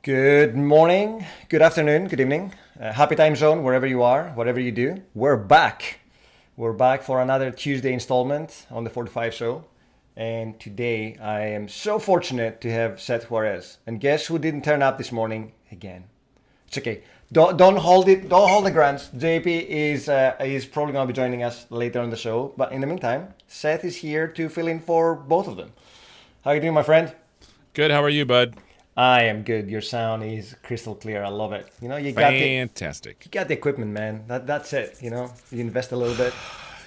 Good morning, good afternoon, good evening. Happy time zone, wherever you are, whatever you do. We're back. We're back for another Tuesday installment on the 45 show. And today I am so fortunate to have Seth Juarez. And guess who didn't turn up this morning again? It's okay. Don't hold it. Don't hold the grants. JP is probably going to be joining us later on the show. But in the meantime, Seth is here to fill in for both of them. How are you doing, my friend? Good. How are you, bud? I am good. Your sound is crystal clear. I love it. You know, Fantastic. you got the equipment, man. That's it. You know, you invest a little bit.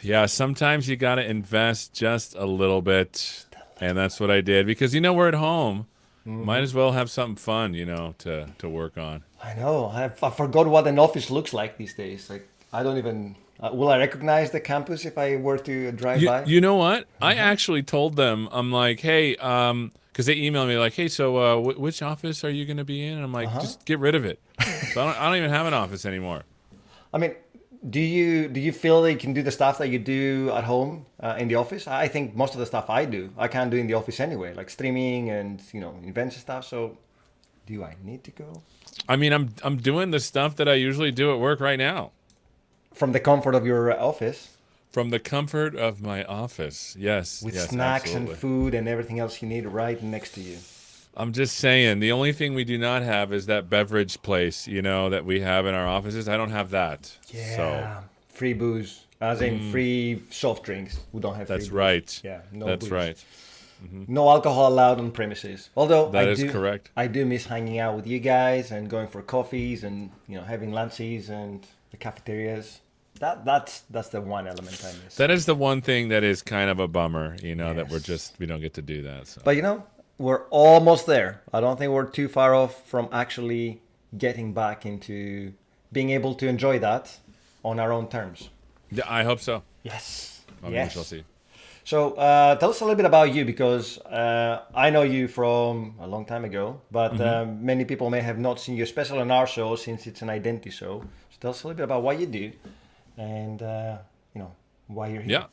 Yeah, sometimes you got to invest just a little bit. And that's what I did because, we're at home. Might as well have something fun, to work on. I know. I forgot what an office looks like these days. Like, I don't even. Will I recognize the campus if I were to drive by? You know what? I actually told them, I'm like, hey, because they emailed me like, hey, so which office are you going to be in? And I'm like, just get rid of it. So I don't even have an office anymore. I mean, do you feel that you can do the stuff that you do at home in the office? I think most of the stuff I do, I can't do in the office anyway, like streaming and events and stuff. So, do I need to go? I mean, I'm doing the stuff that I usually do at work right now. From the comfort of your office? From the comfort of my office, yes. With yes, snacks absolutely. and food and everything else you need right next to you. I'm just saying, the only thing we do not have is that beverage place, that we have in our offices. I don't have that. Yeah. So, free booze, as in free soft drinks. We don't have free that's booze. right. Yeah, no That's booze. right. No alcohol allowed on premises. Although That is correct. I do miss hanging out with you guys and going for coffees and having lunches and the cafeterias. That's the one element I miss. That is the one thing that is kind of a bummer, that Yes. we don't get to do that. So. But we're almost there. I don't think we're too far off from actually getting back into being able to enjoy that on our own terms. Yeah, I hope so. Yes. I mean, we Yes. shall see. So tell us a little bit about you because I know you from a long time ago, but many people may have not seen you, especially on our show since it's an identity show. So tell us a little bit about what you do and why you're here. Yeah,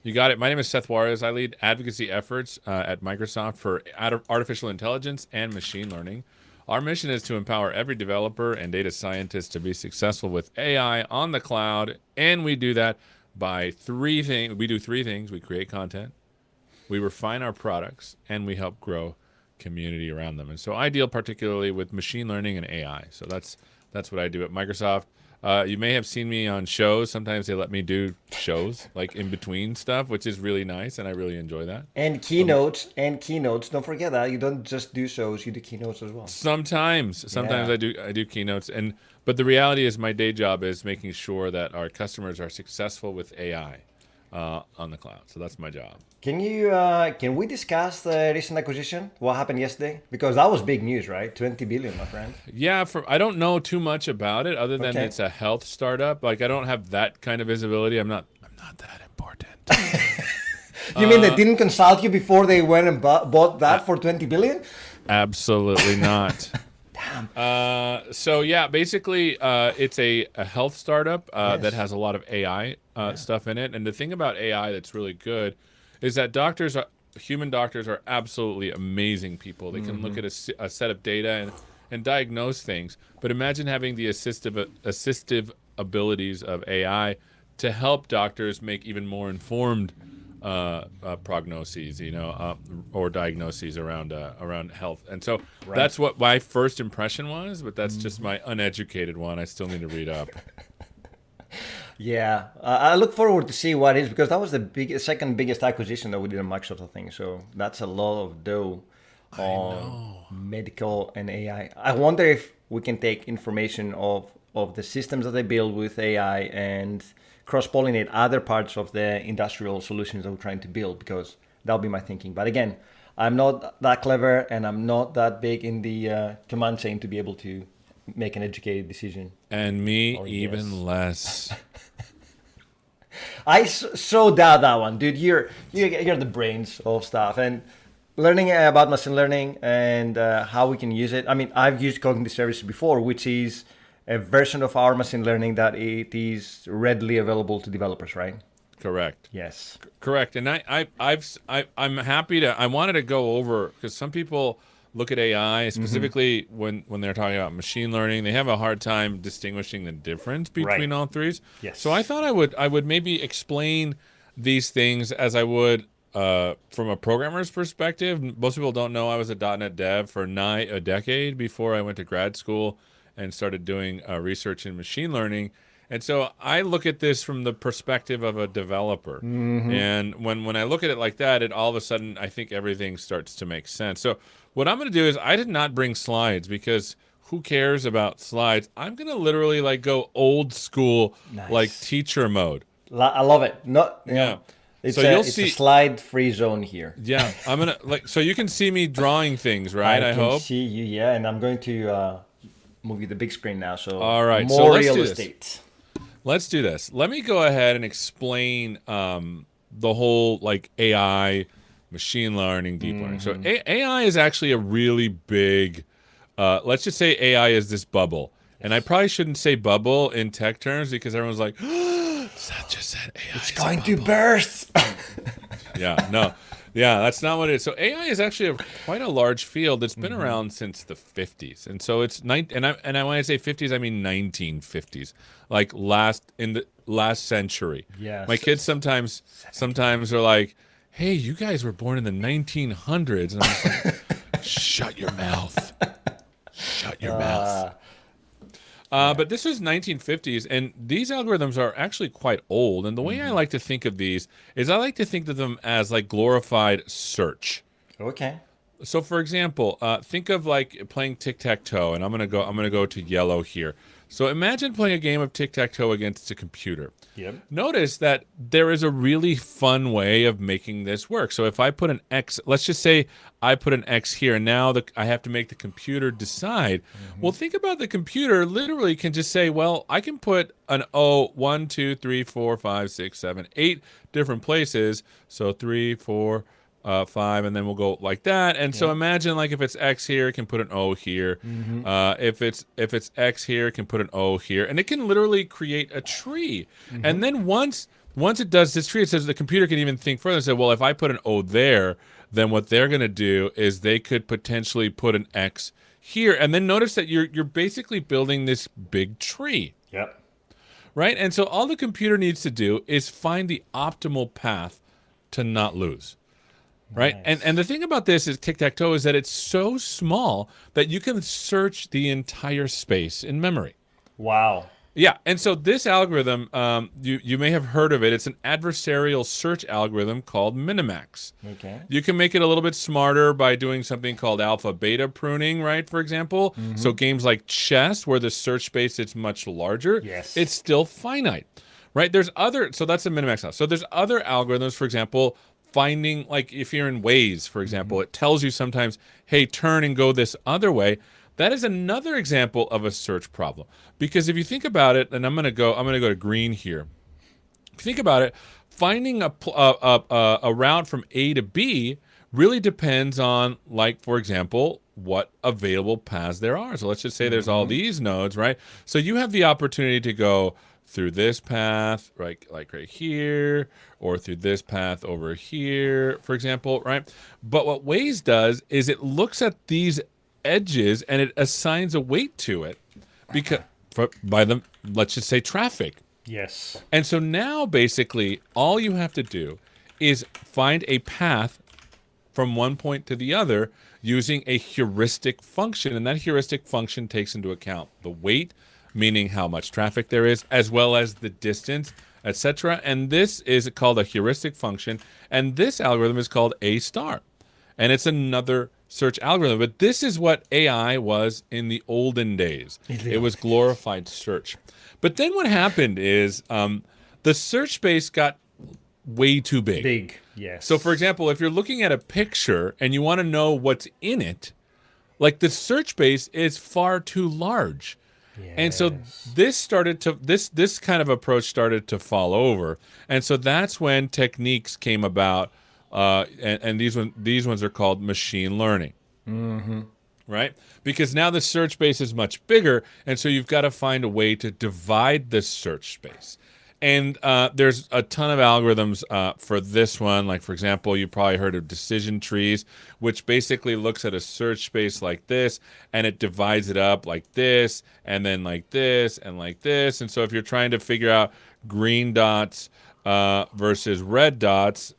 you got it. My name is Seth Juarez. I lead advocacy efforts at Microsoft for artificial intelligence and machine learning. Our mission is to empower every developer and data scientist to be successful with AI on the cloud, and we do that by three things. We do three things. We create content, we refine our products, and we help grow community around them. And so I deal particularly with machine learning and AI. So that's what I do at Microsoft. You may have seen me on shows. Sometimes they let me do shows like in between stuff, which is really nice, and I really enjoy that. And keynotes. Don't forget that you don't just do shows; you do keynotes as well. Sometimes Yeah. I do keynotes, but the reality is my day job is making sure that our customers are successful with AI on the cloud. So that's my job. Can we discuss the recent acquisition? What happened yesterday? Because that was big news, right? 20 billion, my friend. Yeah, I don't know too much about it other than Okay. it's a health startup. Like I don't have that kind of visibility. I'm not that important. You mean they didn't consult you before they went and bought that for 20 billion? Absolutely not. So yeah, basically, it's a health startup Yes. that has a lot of AI stuff in it. And the thing about AI that's really good is that human doctors are absolutely amazing people. They can look at a set of data and diagnose things. But imagine having the assistive abilities of AI to help doctors make even more informed prognoses, or diagnoses around health. And so that's what my first impression was, but that's just my uneducated one. I still need to read up. Yeah, I look forward to see what it is because that was the second biggest acquisition that we did in Microsoft, I think. So that's a lot of dough on medical and AI. I wonder if we can take information of the systems that they build with AI and cross-pollinate other parts of the industrial solutions that we're trying to build because that'll be my thinking. But again, I'm not that clever and I'm not that big in the command chain to be able to make an educated decision. And me Or even yes. less. I so doubt that one, dude. You're the brains of stuff and learning about machine learning and how we can use it. I mean, I've used cognitive services before, which is a version of our machine learning that it is readily available to developers, right? Correct. Yes. Correct. And I'm happy I wanted to go over because some people look at AI, specifically when they're talking about machine learning, they have a hard time distinguishing the difference between all these. Yes. So I thought I would maybe explain these things as I would from a programmer's perspective. Most people don't know I was a .NET dev for nigh a decade before I went to grad school and started doing research in machine learning. And so I look at this from the perspective of a developer. And when I look at it like that, it all of a sudden, I think everything starts to make sense. So what I'm going to do is I did not bring slides because who cares about slides? I'm going to literally like go old school, like teacher mode. I love it. It's so it's a slide-free zone here. Yeah, I'm going to so you can see me drawing things, right? I hope. I can see you, yeah, and I'm going to move you the big screen now. So all right, more so let's real do estate. This. Let's do this. Let me go ahead and explain the whole like AI, machine learning, deep learning. So AI is actually a really big, let's just say AI is this bubble. And I probably shouldn't say bubble in tech terms because everyone's like, Seth just said AI It's going to burst. Yeah, that's not what it is. So AI is actually quite a large field. It's been around since the 50s, and so it's when I say 50s, I mean 1950s, like in the last century. Yeah. My kids sometimes are like, "Hey, you guys were born in the 1900s," and I'm just like, "Shut your mouth! Shut your mouth!" But this was 1950s, and these algorithms are actually quite old. And the way I like to think of these is I like to think of them as like glorified search. Okay. So, for example, think of like playing tic-tac-toe, and I'm gonna go to yellow here. So imagine playing a game of tic-tac-toe against a computer. Yep. Notice that there is a really fun way of making this work. So if I put an X, let's just say I put an X here, and now I have to make the computer decide. Well, think about the computer literally can just say, well, I can put an O 1, 2, 3, 4, 5, 6, 7, 8 different places. So 3, 4, 5, and then we'll go like that. And so imagine like if it's X here, it can put an O here. If it's X here, it can put an O here, and it can literally create a tree. And then once it does this tree, it says the computer can even think further and say, well, if I put an O there, then what they're going to do is they could potentially put an X here. And then notice that you're basically building this big tree. Yep. Right? And so all the computer needs to do is find the optimal path to not lose. Right. Nice. And the thing about this is tic-tac-toe is that it's so small that you can search the entire space in memory. Wow. Yeah. And so this algorithm, you may have heard of it. It's an adversarial search algorithm called Minimax. Okay. You can make it a little bit smarter by doing something called alpha beta pruning, right? For example. So games like chess, where the search space is much larger, it's still finite. Right. So that's a Minimax now. So there's other algorithms, for example, finding, like if you're in Waze, for example, it tells you sometimes, hey, turn and go this other way. That is another example of a search problem. Because if you think about it, and I'm gonna go to green here. If you think about it, finding a route from A to B really depends on, like, for example, what available paths there are. So let's just say there's all these nodes, right? So you have the opportunity to go through this path, right, like right here, or through this path over here, for example, right? But what Waze does is it looks at these edges and it assigns a weight to it because let's just say traffic. Yes. And so now basically all you have to do is find a path from one point to the other using a heuristic function, and that heuristic function takes into account the weight, meaning how much traffic there is, as well as the distance, etc. And this is called a heuristic function, and this algorithm is called A star. And it's another search algorithm. But this is what AI was in the olden days. It was glorified search. But then what happened is the search space got way too big. Big, yes. So for example, if you're looking at a picture and you want to know what's in it, like the search space is far too large. Yes. And so this kind of approach started to fall over, and so that's when techniques came about, and these ones are called machine learning, right? Because now the search space is much bigger, and so you've got to find a way to divide this search space. And there's a ton of algorithms for this one. Like, for example, you probably heard of decision trees, which basically looks at a search space like this, and it divides it up like this, and then like this, and like this. And so if you're trying to figure out green dots versus red dots,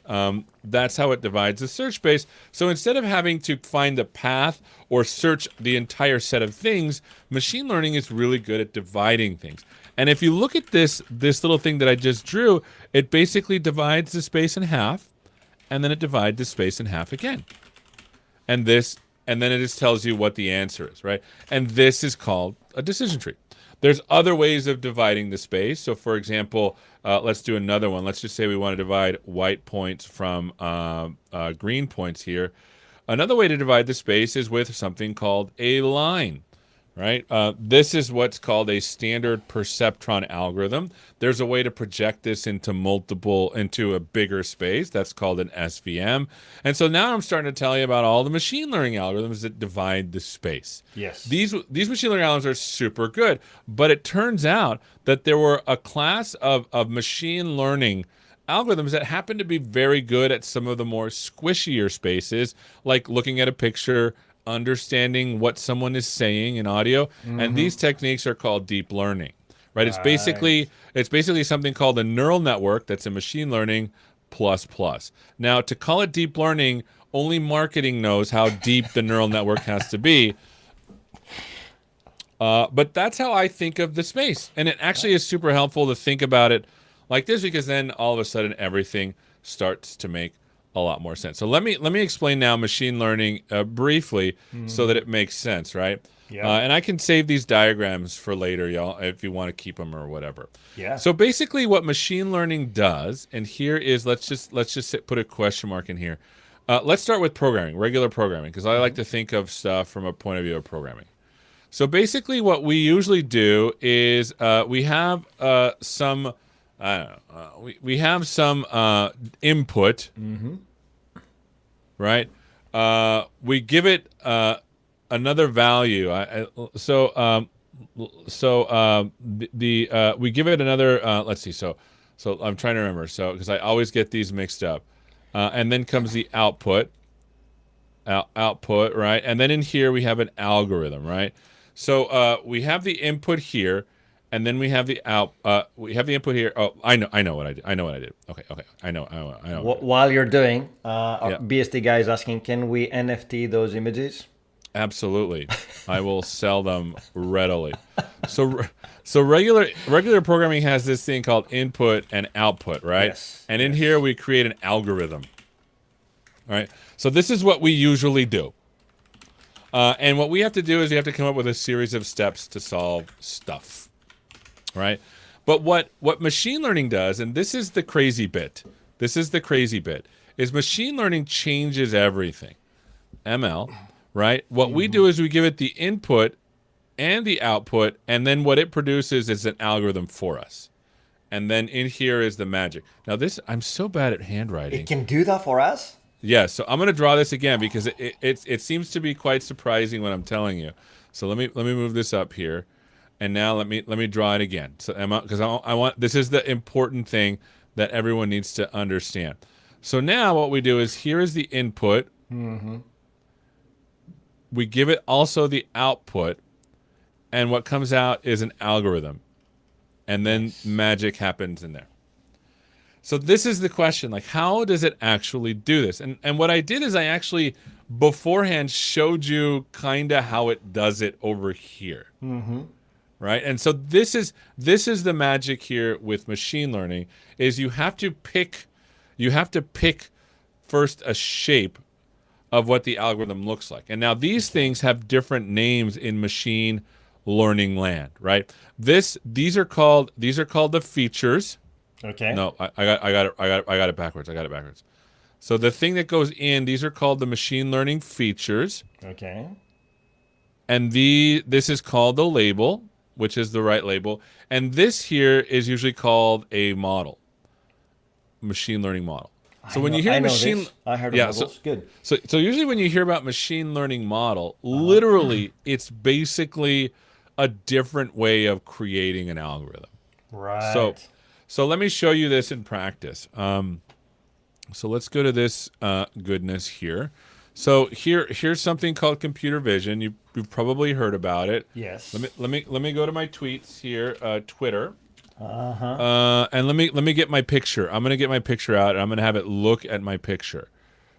that's how it divides the search space. So instead of having to find the path or search the entire set of things, machine learning is really good at dividing things. And if you look at this little thing that I just drew, it basically divides the space in half, and then it divides the space in half again. And then it just tells you what the answer is, right? And this is called a decision tree. There's other ways of dividing the space. So for example, let's do another one. Let's just say we want to divide white points from green points here. Another way to divide the space is with something called a line. Right? This is what's called a standard perceptron algorithm. There's a way to project this into a bigger space. That's called an SVM. And so now I'm starting to tell you about all the machine learning algorithms that divide the space. Yes. These machine learning algorithms are super good, but it turns out that there were a class of machine learning algorithms that happen to be very good at some of the more squishier spaces, like looking at a picture, understanding what someone is saying in audio, and these techniques are called deep learning, right? It's basically something called a neural network that's a machine learning plus. Now, to call it deep learning, only marketing knows how deep the neural network has to be. But that's how I think of the space, and it actually is super helpful to think about it like this, because then all of a sudden everything starts to make a lot more sense. So let me explain now machine learning briefly so that it makes sense, right? Yeah. And I can save these diagrams for later, y'all, if you want to keep them or whatever. Yeah. So basically what machine learning does, and here is, let's just put a question mark in here. Let's start with programming, regular programming, because I like to think of stuff from a point of view of programming. So basically what we usually do is we have some we have some input, right? We give it another value. We give it another. Let's see. So I'm trying to remember. So because I always get these mixed up, and then comes the output. Output, right? And then in here we have an algorithm, right? So we have the input here. And then we have the we have the input here. Oh, I know what I did. Okay. I know. While you're doing, our BST guy is asking, can we NFT those images? Absolutely. I will sell them readily. So regular programming has this thing called input and output, right? Yes. And in here we create an algorithm. All right. So this is what we usually do. And what we have to do is we have to come up with a series of steps to solve stuff. Right? But what machine learning does, and this is the crazy bit, is machine learning changes everything. ML, right? What we do is we give it the input and the output, and then what it produces is an algorithm for us. And then in here is the magic. Now this, I'm so bad at handwriting. It can do that for us? Yeah, so I'm going to draw this again because it seems to be quite surprising when I'm telling you. So let me move this up here. And now let me draw it again. So Emma, because I want, this is the important thing that everyone needs to understand. So now what we do is, here is the input. We give it also the output, and what comes out is an algorithm, and then magic happens in there. So this is the question, like, how does it actually do this? And what I did is I actually beforehand showed you kind of how it does it over here. Right? And so this is the magic here with machine learning, is you have to pick first a shape of what the algorithm looks like. And now these things have different names in machine learning land, right? These are called the features. Okay. No, I got it backwards. So the thing that goes in, these are called the machine learning features. Okay. And this is called the label, which is the right label. And this here is usually called a model, machine learning model. So when you hear machine, I heard of models. Good. So usually when you hear about machine learning model, literally it's basically a different way of creating an algorithm. Right. So let me show you this in practice. So let's go to this goodness here. So here's something called computer vision. You've probably heard about it. Yes. Let me go to my tweets here, Twitter. Uh-huh. And let me get my picture. I'm gonna get my picture out, and I'm gonna have it look at my picture.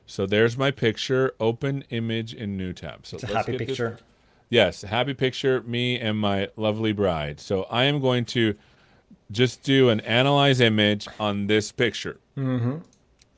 So there's my picture. Open image in new tab. So It's a let's happy get picture. This. Yes, happy picture. Me and my lovely bride. So I am going to just do an analyze image on this picture. Mm-hmm.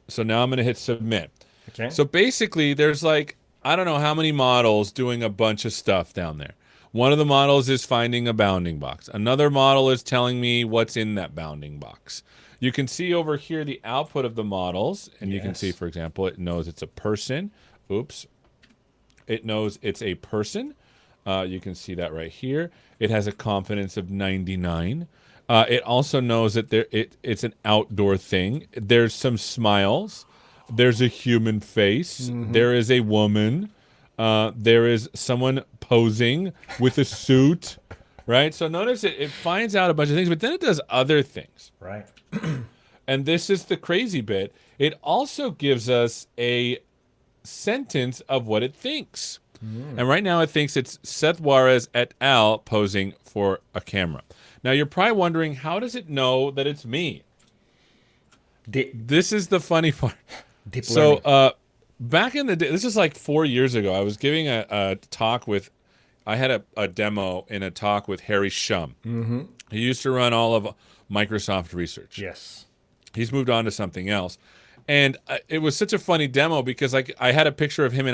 So now I'm gonna hit submit. Okay. So basically, there's like I don't know how many models doing a bunch of stuff down there. One of the models is finding a bounding box. Another model is telling me what's in that bounding box. You can see over here the output of the models, and you can see, for example, it knows it's a person. Oops. It knows it's a person. You can see that right here. It has a confidence of 99. It also knows that it's an outdoor thing. There's some smiles. There's a human face. There is a woman. There is someone posing with a suit, right? So notice it finds out a bunch of things, but then it does other things. Right. And this is the crazy bit. It also gives us a sentence of what it thinks. And right now it thinks it's Seth Juarez et al. Posing for a camera. Now you're probably wondering, how does it know that it's me? This is the funny part. Deep learning. So back in the day, this is like 4 years ago, I was giving a talk with, I had a demo in a talk with Harry Shum. He used to run all of Microsoft research. Yes. He's moved on to something else. And it was such a funny demo because like I had a picture of him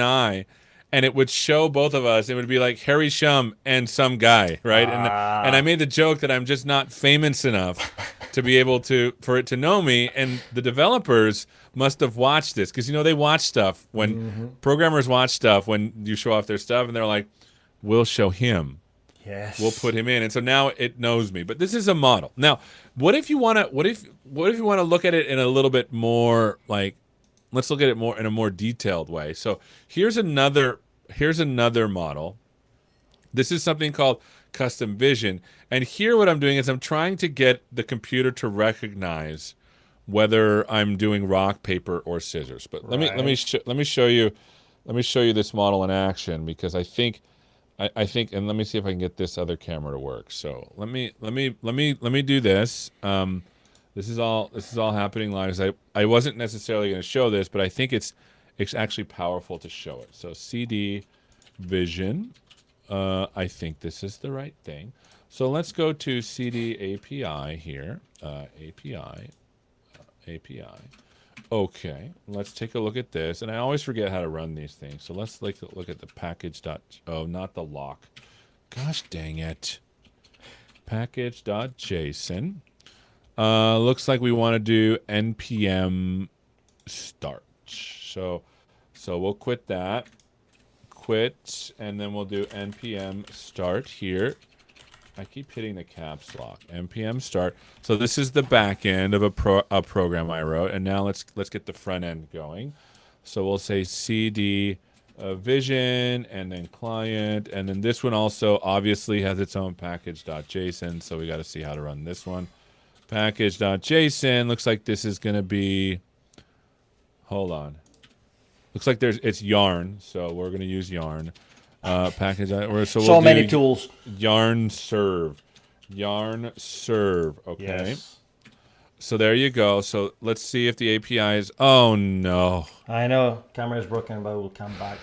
and it would show both of us. It would be like Harry Shum and some guy, right? And I made the joke that I'm just not famous enough to be able for it to know me. And the developers must have watched this because, they watch stuff when programmers watch stuff when you show off their stuff and they're like, we'll show him. Yes. We'll put him in. And so now it knows me. But this is a model. Now, what if you want to look at it in a little bit more like, let's look at it more in a more detailed way. So here's another model. This is something called custom vision. And here what I'm doing is I'm trying to get the computer to recognize whether I'm doing rock, paper, or scissors. But let me show you this model in action because I think and let me see if I can get this other camera to work. So let me do this. This is all happening live. I wasn't necessarily going to show this, but I think it's actually powerful to show it. So CD vision. I think this is the right thing. So let's go to CD API here. API. Okay, let's take a look at this. And I always forget how to run these things. So let's look at the package dot. Oh, not the lock. Gosh dang it. Package.json. Looks like we want to do npm start. So we'll quit that. Quit, and then we'll do npm start here. I keep hitting the caps lock. npm start. So this is the back end of a program I wrote, and now let's get the front end going. So we'll say cd vision, and then client, and then this one also obviously has its own package.json. So we got to see how to run this one. Package.json looks like this is going to be. Hold on. Looks like it's yarn, so we're going to use yarn. Package. So many tools. Yarn serve. Okay. Yes. So there you go. So let's see if the API is. Oh no. I know camera is broken, but it will come back.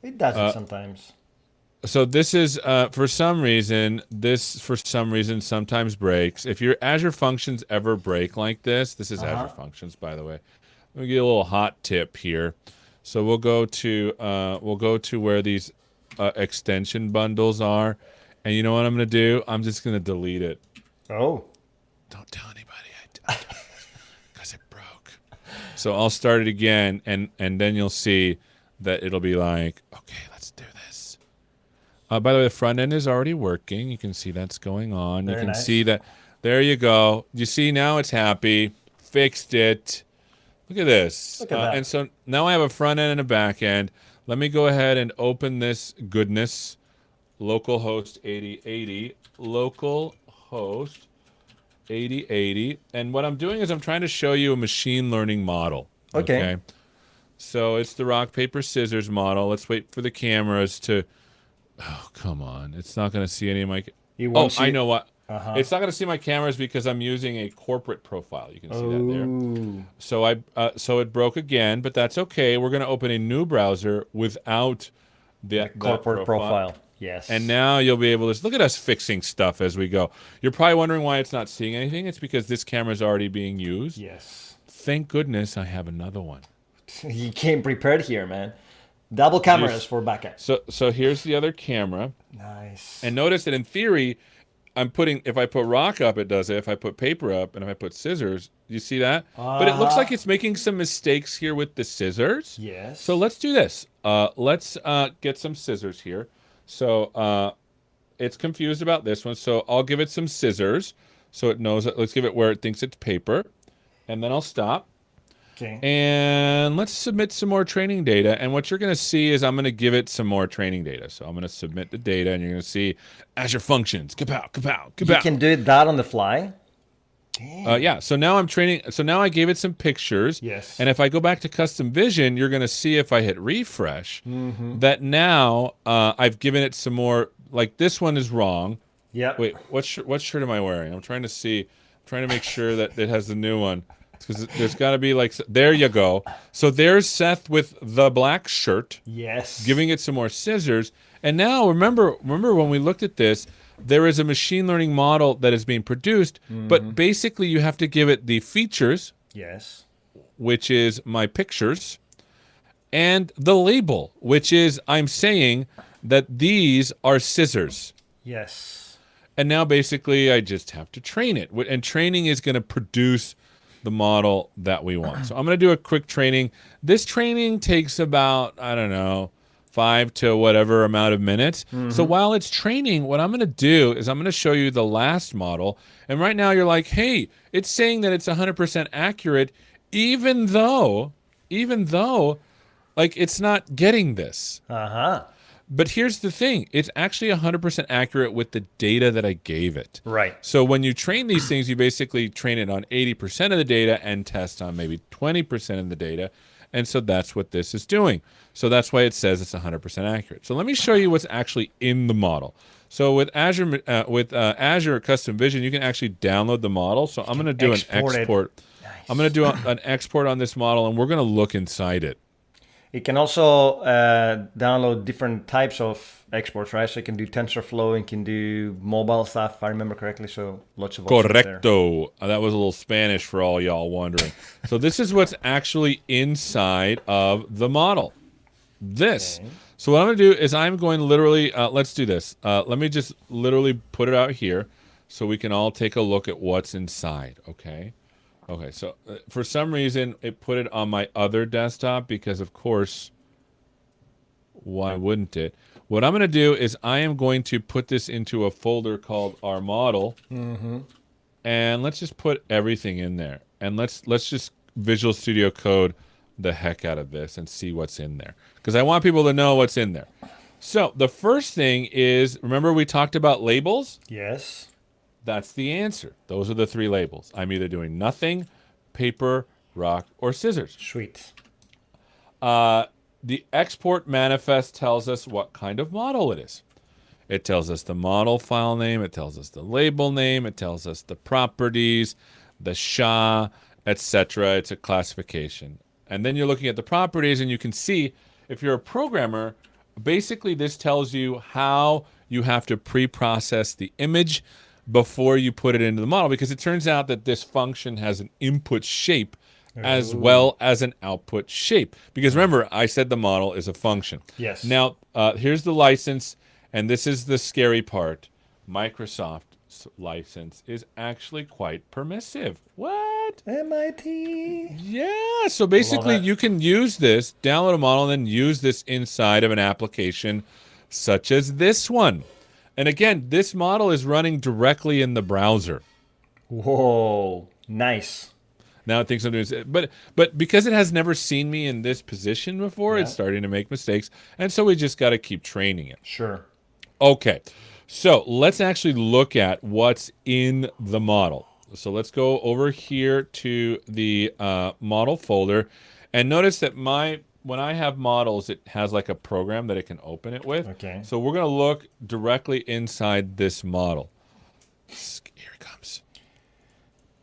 It does it sometimes. So this is for some reason sometimes breaks. If your Azure functions ever break like this is Azure functions, by the way. Let me get a little hot tip here. So we'll go to where these extension bundles are, and you know what I'm going to do? I'm just going to delete it. Oh. Don't tell anybody because it broke. So I'll start it again, and then you'll see that it'll be like, okay, let's do this. By the way, the front end is already working. You can see that's going on. Very you can nice. see that. There you go. You see now it's happy. Fixed it. Look at this. Look at that. And so now I have a front end and a back end. Let me go ahead and open this goodness. Localhost 8080. Localhost 8080. And what I'm doing is I'm trying to show you a machine learning model. Okay. So it's the rock, paper, scissors model. Let's wait for the cameras to... Oh, come on. It's not going to see any of my... I know what. It's not going to see my cameras because I'm using a corporate profile. You can see that there. So so it broke again, but that's okay. We're going to open a new browser without the corporate profile. Yes. And now you'll be able to look at us fixing stuff as we go. You're probably wondering why it's not seeing anything. It's because this camera is already being used. Yes. Thank goodness I have another one. You came prepared here, man. Double cameras for backup. So here's the other camera. Nice. And notice that in theory, if I put rock up, it does it. If I put paper up, and if I put scissors, you see that? But it looks like it's making some mistakes here with the scissors. Yes. So let's do this. Let's get some scissors here. So it's confused about this one. So I'll give it some scissors so it knows that. Let's give it where it thinks it's paper. And then I'll stop. Okay. And let's submit some more training data. And what you're going to see is I'm going to give it some more training data. So I'm going to submit the data, and you're going to see Azure functions. Kapow, kapow, kapow. You can do that on the fly? Yeah. So now I'm training. So now I gave it some pictures. Yes. And if I go back to custom vision, you're going to see if I hit refresh that now I've given it some more. Like this one is wrong. Yeah. Wait, what shirt am I wearing? I'm trying to see. I'm trying to make sure that it has the new one. Because there's got to be like, there you go. So there's Seth with the black shirt. Yes. Giving it some more scissors. And now remember when we looked at this, there is a machine learning model that is being produced, but basically you have to give it the features. Yes. Which is my pictures, and the label, which is I'm saying that these are scissors. Yes. And now basically I just have to train it. And training is going to produce the model that we want. So I'm going to do a quick training. This training takes about, I don't know, 5 to whatever amount of minutes. So while it's training, what I'm going to do is I'm going to show you the last model. And right now you're like, hey, it's saying that it's 100% accurate, even though, like, it's not getting this. But here's the thing. It's actually 100% accurate with the data that I gave it. Right. So when you train these things, you basically train it on 80% of the data and test on maybe 20% of the data. And so that's what this is doing. So that's why it says it's 100% accurate. So let me show you what's actually in the model. So with Azure Custom Vision, you can actually download the model. So I'm going to do an export. Nice. I'm going to do an export on this model, and we're going to look inside it. It can also download different types of exports, right? So it can do TensorFlow, it can do mobile stuff, if I remember correctly. So lots of options there. Correcto. That was a little Spanish for all y'all wondering. So this is what's actually inside of the model. This. Okay. So what I'm going to do is I'm going to literally, let's do this. Let me just literally put it out here so we can all take a look at what's inside, okay? Okay, so for some reason, it put it on my other desktop because, of course, why wouldn't it? What I'm going to do is I am going to put this into a folder called our model, and let's just put everything in there. And let's just Visual Studio Code the heck out of this and see what's in there, because I want people to know what's in there. So the first thing is, remember we talked about labels? Yes. That's the answer. Those are the 3 labels. I'm either doing nothing, paper, rock, or scissors. Sweet. The export manifest tells us what kind of model it is. It tells us the model file name. It tells us the label name. It tells us the properties, the SHA, etc. It's a classification. And then you're looking at the properties, and you can see, if you're a programmer, basically this tells you how you have to pre-process the image before you put it into the model, because it turns out that this function has an input shape as well as an output shape. Because remember, I said the model is a function. Yes. Now, here's the license, and this is the scary part. Microsoft's license is actually quite permissive. What? MIT. Yeah, so basically you can use this, download a model, and then use this inside of an application such as this one. And again, this model is running directly in the browser. Whoa, nice. Now it thinks I'm doing it. But because it has never seen me in this position before, it's starting to make mistakes. And so we just got to keep training it. Sure. Okay, so let's actually look at what's in the model. So let's go over here to the model folder, and notice that when I have models, it has like a program that it can open it with. Okay. So we're going to look directly inside this model. Here it comes.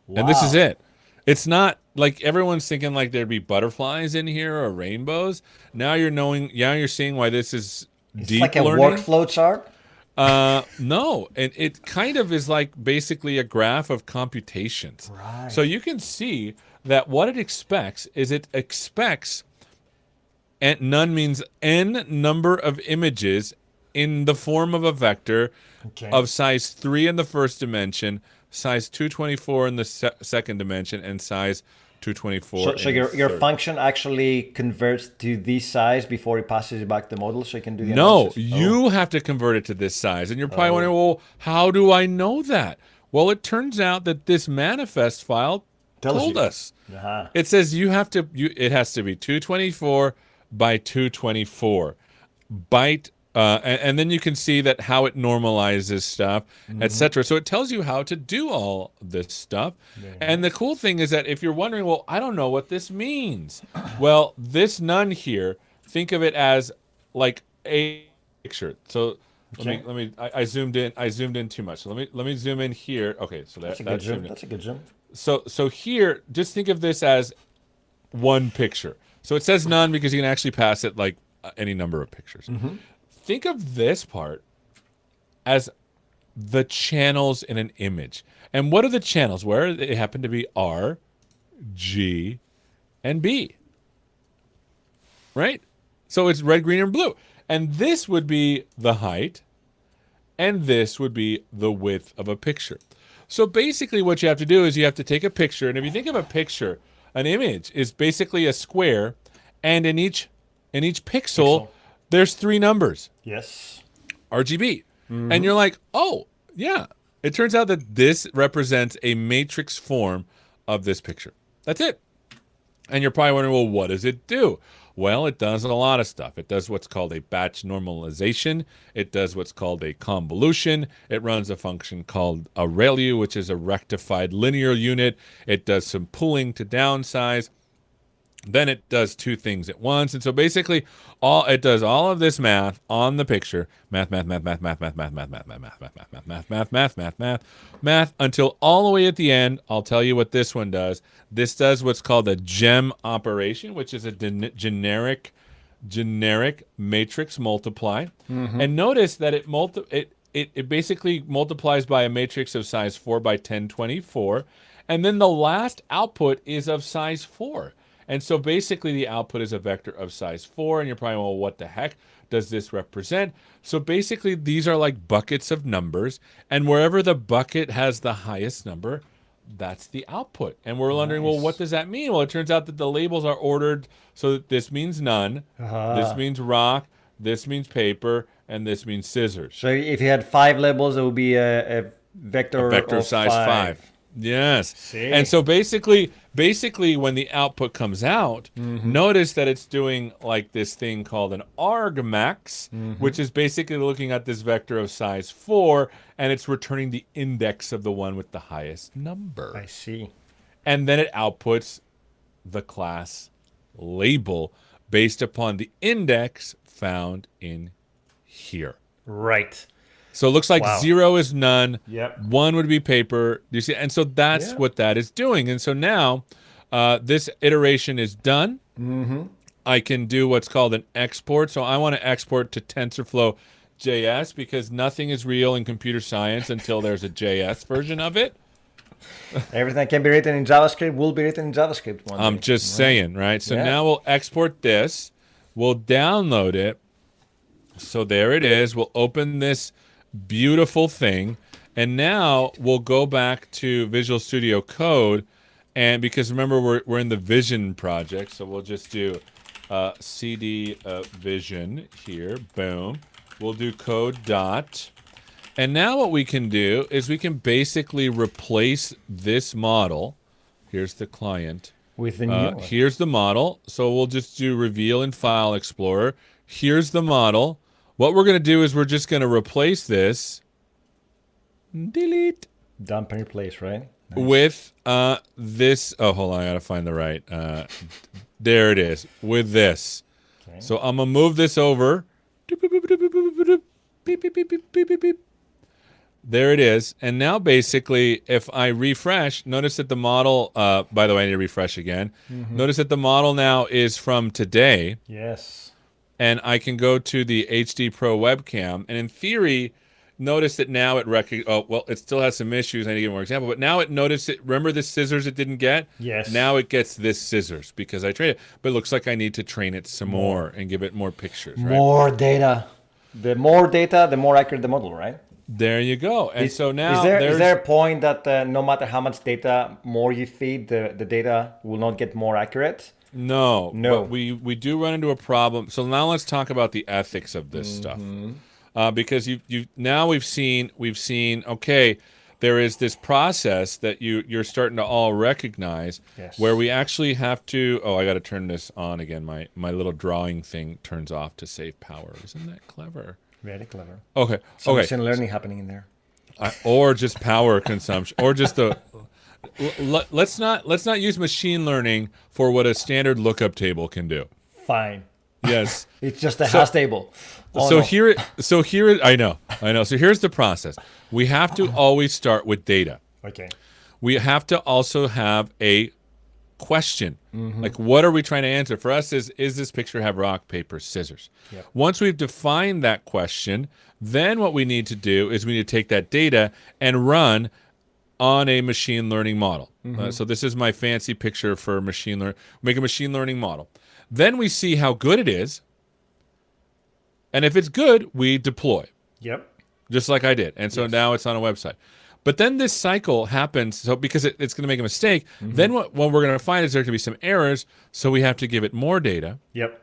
Wow. And this is it. It's not like everyone's thinking like there'd be butterflies in here or rainbows. Now you're seeing why this is deep like a learning. workflow chart. No, and it kind of is like basically a graph of computations. Right. So you can see that what it expects, and none means n number of images in the form of a vector of size 3 in the first dimension, size 224 in the second dimension, and size 224. So your function actually converts to this size before it passes it back to the model, so you can do the No, analysis? you have to convert it to this size. And you're probably wondering, well, how do I know that? Well, it turns out that this manifest file told us. It says it has to be 224 by 224 byte. And then you can see that how it normalizes stuff, etc. So it tells you how to do all this stuff. And the cool thing is that if you're wondering, well, I don't know what this means. Well, this none here, think of it as like a picture. So let me. I zoomed in too much. So let me zoom in here. Okay, so that's a good zoom. That's a good zoom. So here, just think of this as one picture. So it says none because you can actually pass it like any number of pictures. Think of this part as the channels in an image. And what are the channels? Where they happen to be R, G, and B. Right? So it's red, green, and blue. And this would be the height, and this would be the width of a picture. So basically what you have to do is you have to take a picture, and if you think of a picture, an image is basically a square, and in each pixel. There's 3 numbers. Yes. RGB. And you're like, oh, yeah. It turns out that this represents a matrix form of this picture. That's it. And you're probably wondering, well, what does it do? Well, it does a lot of stuff. It does what's called a batch normalization. It does what's called a convolution. It runs a function called a ReLU, which is a rectified linear unit. It does some pooling to downsize. Then it does 2 things at once. And so basically it does all of this math on the picture. Math until all the way at the end. I'll tell you what this one does. This does what's called a gem operation, which is a generic matrix multiply. And notice that it basically multiplies by a matrix of size 4 by 1024. And then the last output is of size 4. And so basically the output is a vector of size 4, and you're probably, well, what the heck does this represent? So basically these are like buckets of numbers, and wherever the bucket has the highest number, that's the output. And we're wondering, well, what does that mean? Well, it turns out that the labels are ordered so that this means none, this means rock, this means paper, and this means scissors. So if you had 5 labels, it would be a vector of size 5. Yes. See. And so basically when the output comes out, notice that it's doing like this thing called an argmax, which is basically looking at this vector of size 4, and it's returning the index of the one with the highest number. I see. And then it outputs the class label based upon the index found in here. Right. So it looks like 0 is none. Yep. 1 would be paper. You see, and so that's what that is doing. And so now this iteration is done. I can do what's called an export. So I want to export to TensorFlow JS because nothing is real in computer science until there's a JS version of it. Everything that can be written in JavaScript will be written in JavaScript one day. I'm just saying, right? So now we'll export this. We'll download it. So there it is. We'll open this beautiful thing, and now we'll go back to Visual Studio Code, and because remember we're in the Vision project, so we'll just do cd Vision here. Boom. We'll do code dot, and now what we can do is we can basically replace this model. Here's the client with the new one. Here's the model. So we'll just do reveal in File Explorer. Here's the model. What we're going to do is we're just going to replace this. Delete. Dump and replace, right? with this. Oh, hold on, I gotta find the right. There it is. With this. Okay. So I'm gonna move this over. Beep, beep, beep, beep, beep, beep, beep. There it is. And now basically, if I refresh, notice that the model, by the way, I need to refresh again. Notice that the model now is from today. Yes. And I can go to the HD Pro webcam. And in theory, notice that now it it still has some issues. I need to give more example. But now it noticed it. Remember the scissors it didn't get? Yes. Now it gets this scissors because I trained it. But it looks like I need to train it some more and give it more pictures. Right? More data. The more data, the more accurate the model, right? There you go. And so now is there a point that no matter how much data more you feed, the data will not get more accurate? No. No. We do run into a problem. So now let's talk about the ethics of this stuff. Because we've seen okay, there is this process that you're starting to all recognize where we actually have to I got to turn this on again. My little drawing thing turns off to save power. Isn't that clever? Very clever. Okay. Some machine learning happening in there. Or just power consumption, or just the. Let's not use machine learning for what a standard lookup table can do. Fine. Yes. It's just a hash table. Here I know. So here's the process. We have to always start with data. Okay. We have to also have a question. Like, what are we trying to answer? For us, is this picture have rock, paper, scissors? Yep. Once we've defined that question, then what we need to do is we need to take that data and run on a machine learning model. So this is my fancy picture for machine learning. Make a machine learning model. Then we see how good it is. And if it's good, we deploy. Yep. Just like I did. And so now it's on a website. But then this cycle happens, so because it's going to make a mistake, then what we're going to find is there going to be some errors, so we have to give it more data. Yep.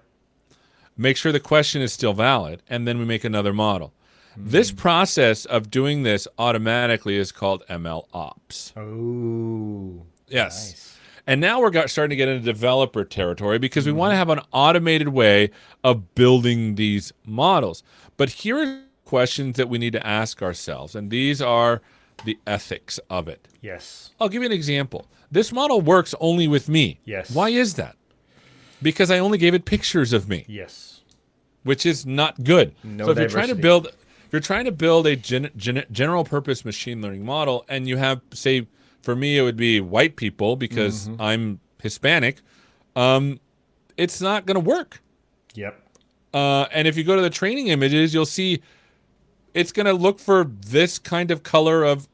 Make sure the question is still valid, and then we make another model. This process of doing this automatically is called ML Ops. Oh. Yes. Nice. And now we're starting to get into developer territory because we want to have an automated way of building these models. But here are questions that we need to ask ourselves, and these are the ethics of it. Yes. I'll give you an example. This model works only with me. Yes. Why is that? Because I only gave it pictures of me. Yes. Which is not good. No so if diversity. you're trying to build a general purpose machine learning model, and you have, say, for me it would be white people because I'm Hispanic, it's not going to work. Yep. And if you go to the training images, you'll see it's going to look for this kind of color of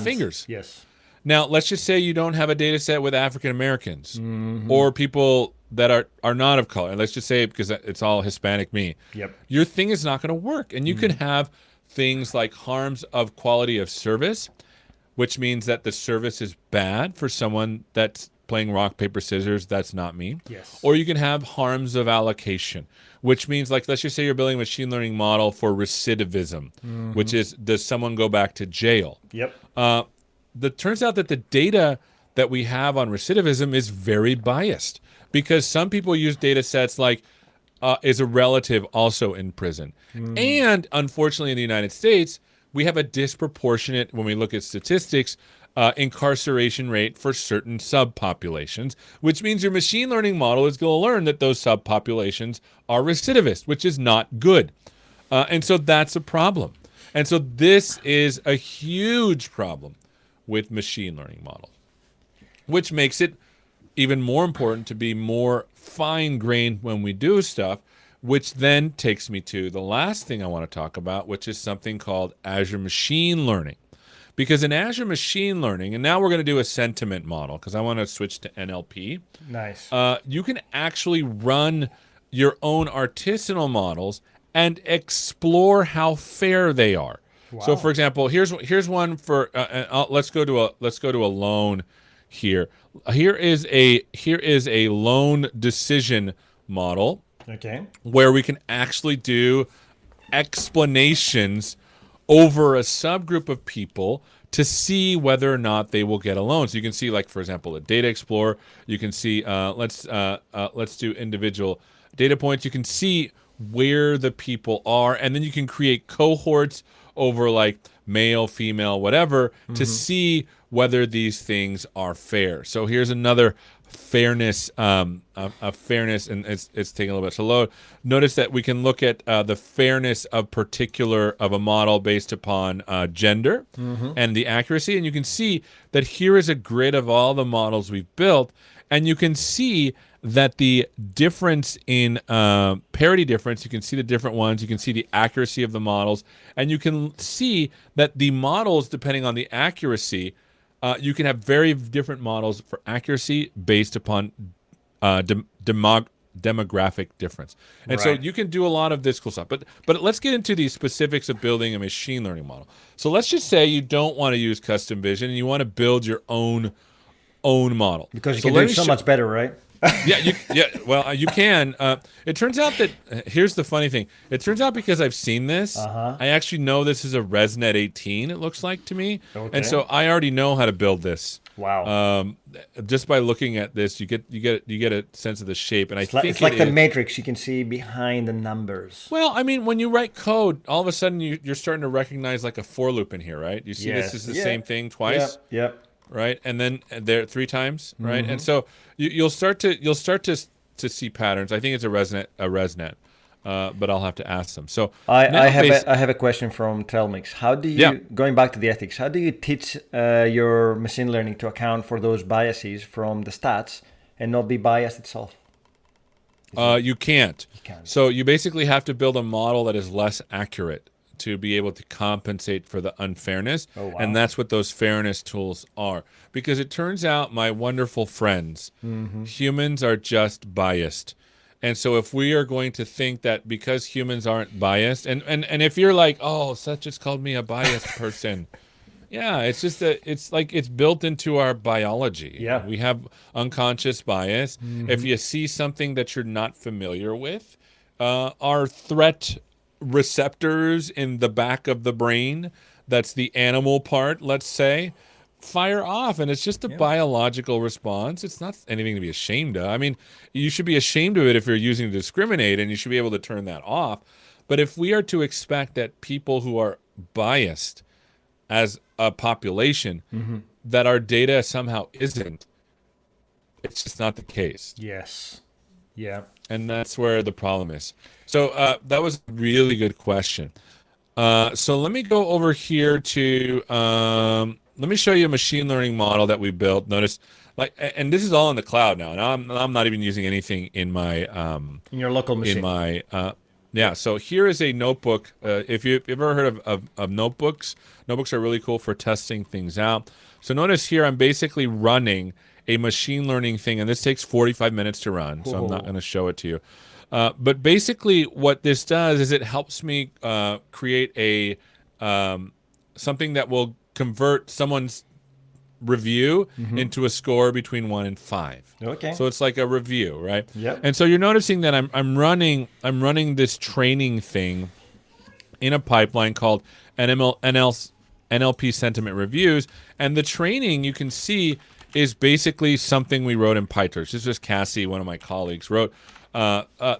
fingers. Yes. Now, let's just say you don't have a data set with African Americans or people that are not of color. Let's just say, because it's all Hispanic me. Yep. Your thing is not going to work. And you can have things like harms of quality of service, which means that the service is bad for someone that's playing rock, paper, scissors. That's not me. Yes. Or you can have harms of allocation, which means, like, let's just say you're building a machine learning model for recidivism, which is, does someone go back to jail? Yep. It turns out that the data that we have on recidivism is very biased because some people use data sets like, is a relative also in prison? And unfortunately in the United States, we have a disproportionate, when we look at statistics, incarceration rate for certain subpopulations, which means your machine learning model is going to learn that those subpopulations are recidivist, which is not good. And so that's a problem. And so this is a huge problem with machine learning models, which makes it even more important to be more fine-grained when we do stuff, which then takes me to the last thing I want to talk about, which is something called Azure Machine Learning. Because in Azure Machine Learning, and now we're going to do a sentiment model because I want to switch to NLP. Nice. You can actually run your own artisanal models and explore how fair they are. Wow. So, for example, here's one for. Let's go to a loan here. Here is a loan decision model. Okay. Where we can actually do explanations over a subgroup of people to see whether or not they will get a loan. So you can see, like, for example, a data explorer. You can see, let's do individual data points. You can see where the people are, and then you can create cohorts over, like, male, female, whatever, to see whether these things are fair. So here's another fairness, a fairness, and it's taking a little bit to load. Notice that we can look at the fairness of a model based upon gender and the accuracy, and you can see that here is a grid of all the models we've built, and you can see that the difference in parity difference, you can see the different ones, you can see the accuracy of the models, and you can see that the models, depending on the accuracy, you can have very different models for accuracy based upon demographic difference. And so you can do a lot of this cool stuff. But let's get into the specifics of building a machine learning model. So let's just say you don't want to use custom vision and you want to build your own model. Because you can do it so much better, right? Well, you can. It turns out that here's the funny thing. It turns out because I've seen this, I actually know this is a ResNet 18. It looks like to me, and so I already know how to build this. Wow! Just by looking at this, you get a sense of the shape, and I think it's like the matrix. You can see behind the numbers. Well, I mean, when you write code, all of a sudden you're starting to recognize like a for loop in here, right? You see this is the same thing twice. Yep. Right, and then there 3 times, right, and so you'll start to see patterns. I think it's a ResNet, but I'll have to ask them. So I have a question from Telmix. How do you, going back to the ethics, how do you teach your machine learning to account for those biases from the stats and not be biased itself? You can't. So you basically have to build a model that is less accurate to be able to compensate for the unfairness. And that's what those fairness tools are. Because it turns out, my wonderful friends, humans are just biased. And so if we are going to think that because humans aren't biased, and if you're like, oh, Seth just called me a biased person. Yeah, it's just it's like it's built into our biology. Yeah. We have unconscious bias. If you see something that you're not familiar with, our threat receptors in the back of the brain, that's the animal part, let's say, fire off, and it's just a biological response. It's not anything to be ashamed of. I mean, you should be ashamed of it if you're using to discriminate, and you should be able to turn that off. But if we are to expect that people who are biased as a population, that our data somehow isn't, it's just not the case. Yes. Yeah. And that's where the problem is. So that was a really good question. So let me go over here to, let me show you a machine learning model that we built. Notice, like, and this is all in the cloud now. Now I'm not even using anything in my in your local machine. In my So here is a notebook. If you've ever heard of notebooks, notebooks are really cool for testing things out. So notice here I'm basically running a machine learning thing, and this takes 45 minutes to run. So I'm not going to show it to you. But basically what this does is it helps me create a something that will convert someone's review into a score between 1 and 5. Okay. So it's like a review, right? Yep. And so you're noticing that I'm running this training thing in a pipeline called NLP sentiment reviews, and the training you can see is basically something we wrote in PyTorch. This was Cassie, one of my colleagues, wrote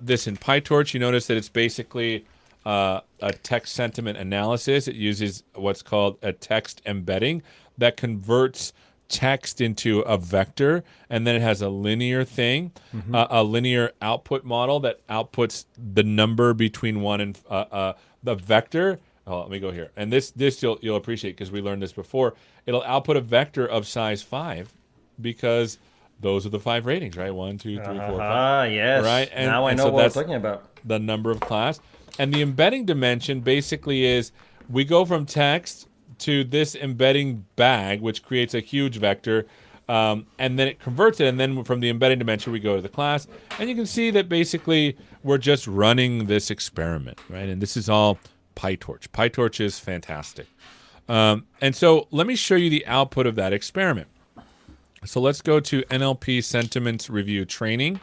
this in PyTorch. You notice that it's basically a text sentiment analysis. It uses what's called a text embedding that converts text into a vector, and then it has a linear thing, a linear output model that outputs the number between 1 and the vector. Oh, let me go here. And this you'll appreciate because we learned this before. It'll output a vector of size 5 because those are the 5 ratings, right? 1, 2, 3, 4, 5. Yes. Right. And, now I know so what that's we're talking about. The number of class. And the embedding dimension basically is we go from text to this embedding bag, which creates a huge vector, and then it converts it. And then from the embedding dimension, we go to the class. And you can see that basically we're just running this experiment, right? And this is all PyTorch. PyTorch is fantastic. And so let me show you the output of that experiment. So let's go to NLP Sentiments Review Training.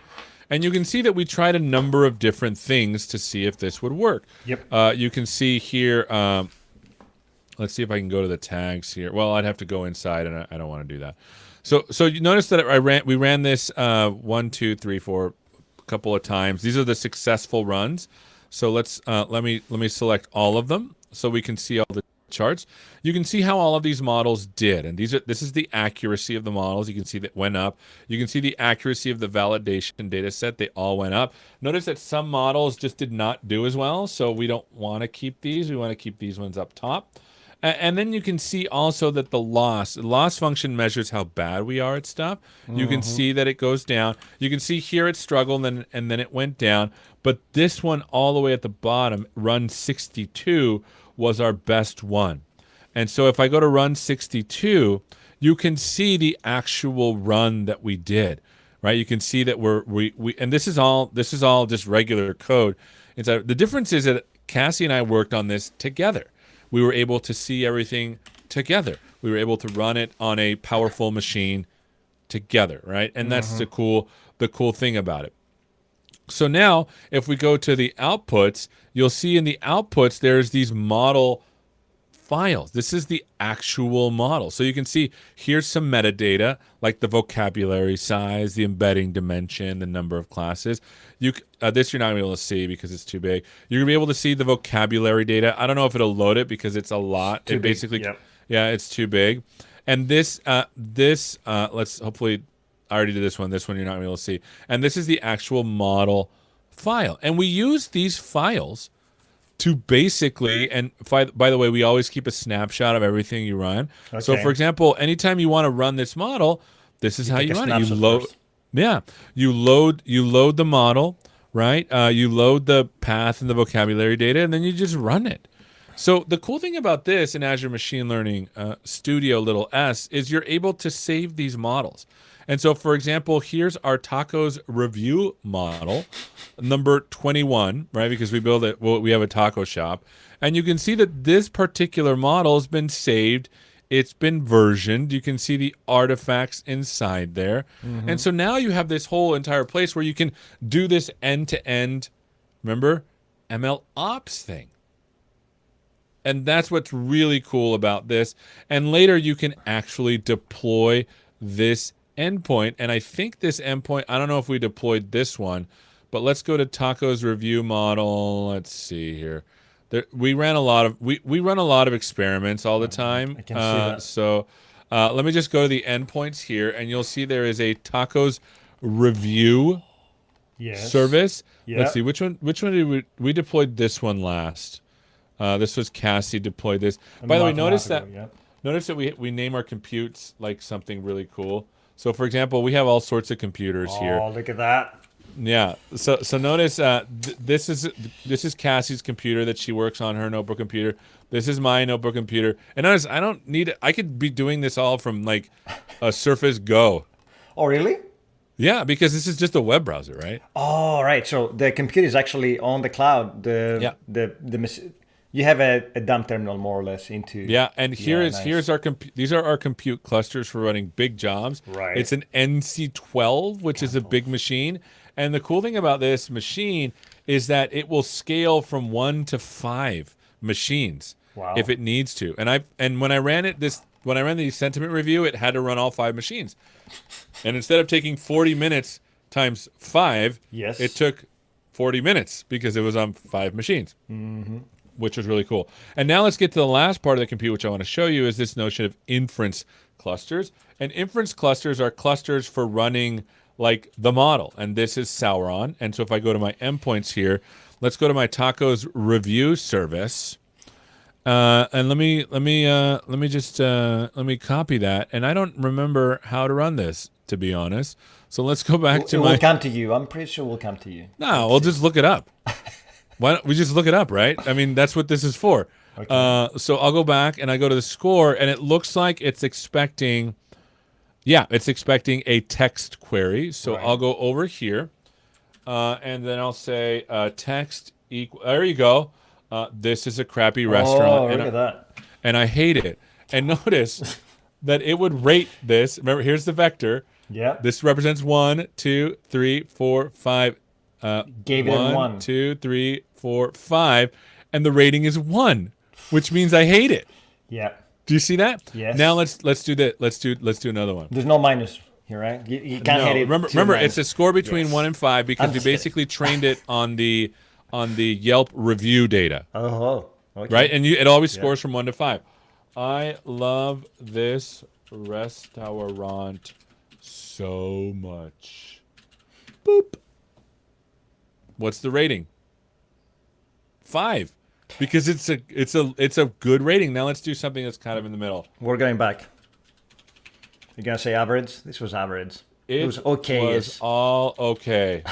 And you can see that we tried a number of different things to see if this would work. Yep. You can see here, let's see if I can go to the tags here. Well, I'd have to go inside, and I don't want to do that. So you notice that we ran this 1, 2, 3, 4 a couple of times. These are the successful runs. So let me select all of them so we can see all the charts, you can see how all of these models did. And this is the accuracy of the models. You can see that went up. You can see the accuracy of the validation data set. They all went up. Notice that some models just did not do as well. So we don't want to keep these. We want to keep these ones up top. And then you can see also that the loss function measures how bad we are at stuff. You can see that it goes down. You can see here it struggled and then it went down. But this one all the way at the bottom, run 62, was our best one. And so if I go to run 62, you can see the actual run that we did, right? You can see that we and this is all just regular code. The difference is that Cassie and I worked on this together. We were able to see everything together. We were able to run it on a powerful machine together, right? And that's the cool thing about it. So now, if we go to the outputs, you'll see in the outputs there's these model files. This is the actual model. So you can see here's some metadata, like the vocabulary size, the embedding dimension, the number of classes. This you're not going to be able to see because it's too big. You're going to be able to see the vocabulary data. I don't know if it'll load it because it's a lot. It basically, yeah, it's too big. And let's hopefully, I already did this one. This one you're not going to be able to see. And this is the actual model file. And we use these files to basically, and by the way, we always keep a snapshot of everything you run. Okay. So for example, anytime you want to run this model, this is how you run it. You load, you load the model, right? You load the path and the vocabulary data, and then you just run it. So the cool thing about this in Azure Machine Learning Studio s is you're able to save these models. And so, for example, here's our tacos review model, number 21, right? Because we build it, we have a taco shop. And you can see that this particular model has been saved. It's been versioned. You can see the artifacts inside there. And so now you have this whole entire place where you can do this end-to-end, remember, ML ops thing. And that's what's really cool about this. And later you can actually deploy this endpoint. And I think this endpoint, I don't know if we deployed this one, but let's go to Taco's review model. Let's see here. We ran a lot of we run a lot of experiments all the time. I can see that. So let me just go to the endpoints here, and you'll see there is a Taco's review service. Yep. Let's see which one did we deployed this one last. This was Cassie deployed this. By the way, notice that we name our computes like something really cool. So for example, we have all sorts of computers here. Oh, look at that. Yeah. So notice this is Cassie's computer that she works on, her notebook computer. This is my notebook computer. And notice I don't need it. I could be doing this all from like a Surface Go. Oh, really? Yeah, because this is just a web browser, right? Oh, right. So the computer is actually on the cloud. You have a dump terminal more or less into. Yeah, and here's our these are our compute clusters for running big jobs. Right. It's an NC12, which is a big machine. And the cool thing about this machine is that it will scale from 1 to 5 machines if it needs to. And when I ran the sentiment review, it had to run all 5 machines. And instead of taking 40 minutes times 5, it took 40 minutes because it was on 5 machines. Which was really cool. And now let's get to the last part of the compute, which I want to show you, is this notion of inference clusters. And inference clusters are clusters for running like the model. And this is Sauron. And so if I go to my endpoints here, let's go to my tacos review service. And let me copy that. And I don't remember how to run this, to be honest. So let's go back to We'll come to you. I'm pretty sure we'll come to you. No, we'll just look it up. Why don't we just look it up, right? I mean, that's what this is for. Okay. So I'll go back and I go to the score, and it looks like it's expecting, it's expecting a text query. So I'll go over here, and then I'll say text equal. There you go. This is a crappy restaurant. Look at that. And I hate it. And notice that it would rate this. Remember, here's the vector. Yeah. This represents 1, 2, 3, 4, 5. Gave it 1, 2, 3, 4, 5, and the rating is 1, which means I hate it. Yeah. Do you see that? Yes. Now let's do that. Let's do another one. There's no minus here, right? You can't hit it. Remember, it's a score between 1 and 5 because we basically trained it on the Yelp review data. Oh. Okay. right? And it always scores from 1 to 5. I love this restaurant so much. Boop. What's the rating? 5, because it's a good rating. Now let's do something that's kind of in the middle. We're going back. You're gonna say average? This was average. It was okay. It was all okay.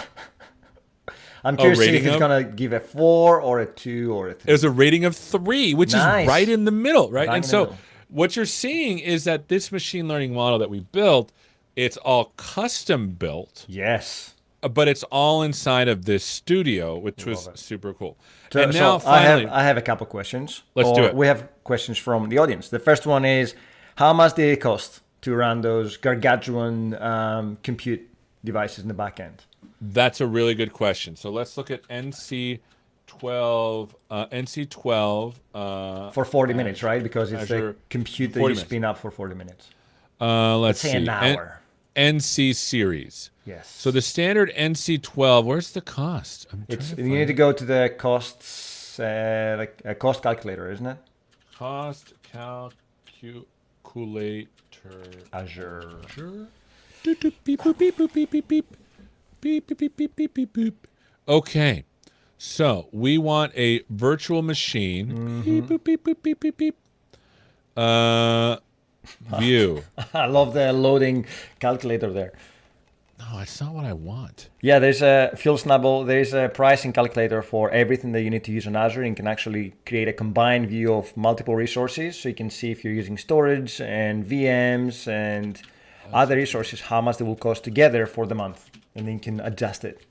I'm curious to see if it's gonna give a 4 or a 2 or a 3. It was a rating of 3, which is right in the middle, right? Bang And in the so middle. what you're seeing is that this machine learning model that we built, it's all custom built, Yes. but it's all inside of this studio, which was super cool. So, And now so finally, I have a couple questions. Let's do it. We have questions from the audience. The first one is, how much did it cost to run those gargantuan compute devices in the back end? that's a really good question. So let's look at NC12. For 40 minutes, right? Because it's Azure, the compute that 40 you minutes. spin up for 40 minutes. Let's Say see. an hour. NC series. Yes. So the standard NC12, where's the cost? You need to go to the costs, like a cost calculator, isn't it? Cost calculator. Azure. Doop, doop, beep, boop, beep, boop, beep, beep, beep. Beep, beep, beep, beep, beep, beep, beep. Okay. So we want a virtual machine. Beep, boop, beep, boop, beep, beep, beep. View. I love the loading calculator there. No, it's not what I want. Yeah, there's a Phil Snubble. There's a pricing calculator for everything that you need to use on Azure, and you can actually create a combined view of multiple resources, so you can see if you're using storage and VMs and other resources, how much they will cost together for the month, and then you can adjust it.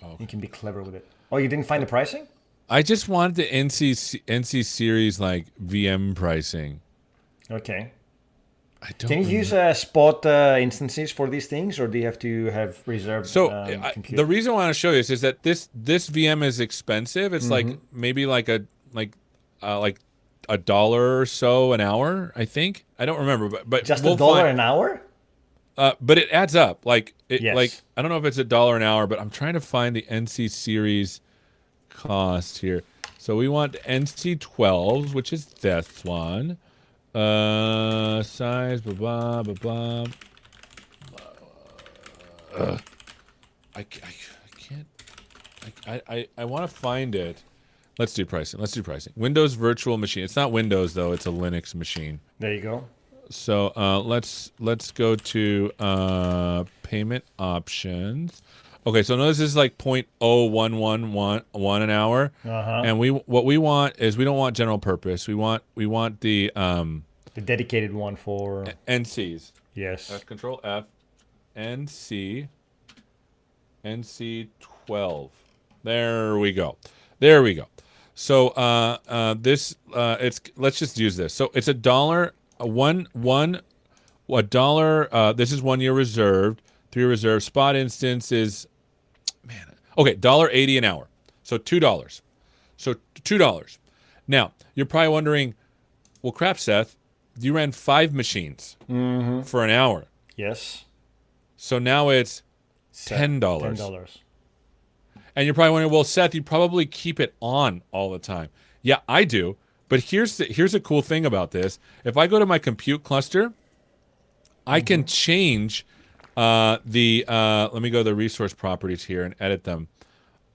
Okay. You can be clever with it. Oh, you didn't find the pricing? I just wanted the NC series like VM pricing. Okay. I don't. Can you use spot instances for these things, or do you have to have reserved? So compute? the reason I want to show you this is that this VM is expensive. It's like maybe like a dollar or so an hour. I think I don't remember, but just we'll $1 find, an hour? But it adds up. Like Yes. like I don't know if it's $1 an hour, but I'm trying to find the NC series cost here. So we want NC12s, which is this one. Size, blah blah blah blah. I can't. I want to find it. Let's do pricing. Windows virtual machine. It's not Windows though. It's a Linux machine. There you go. So let's go to payment options. Okay, so notice this is like 0.0111 an hour, and what we want is we don't want general purpose. We want the dedicated one for NCs. yes. Control F, NC 12. There we go. So this let's just use this. So it's $1. $1. This is 1 year reserved. 3 reserved. Spot instance is okay, $1.80 an hour. So $2. So $2. Now, you're probably wondering, well, crap, Seth, you ran 5 machines for an hour. Yes. So now it's $10. $10. And you're probably wondering, well, Seth, you probably keep it on all the time. Yeah, I do. But here's a cool thing about this. If I go to my compute cluster, I can change let me go to the resource properties here and edit them.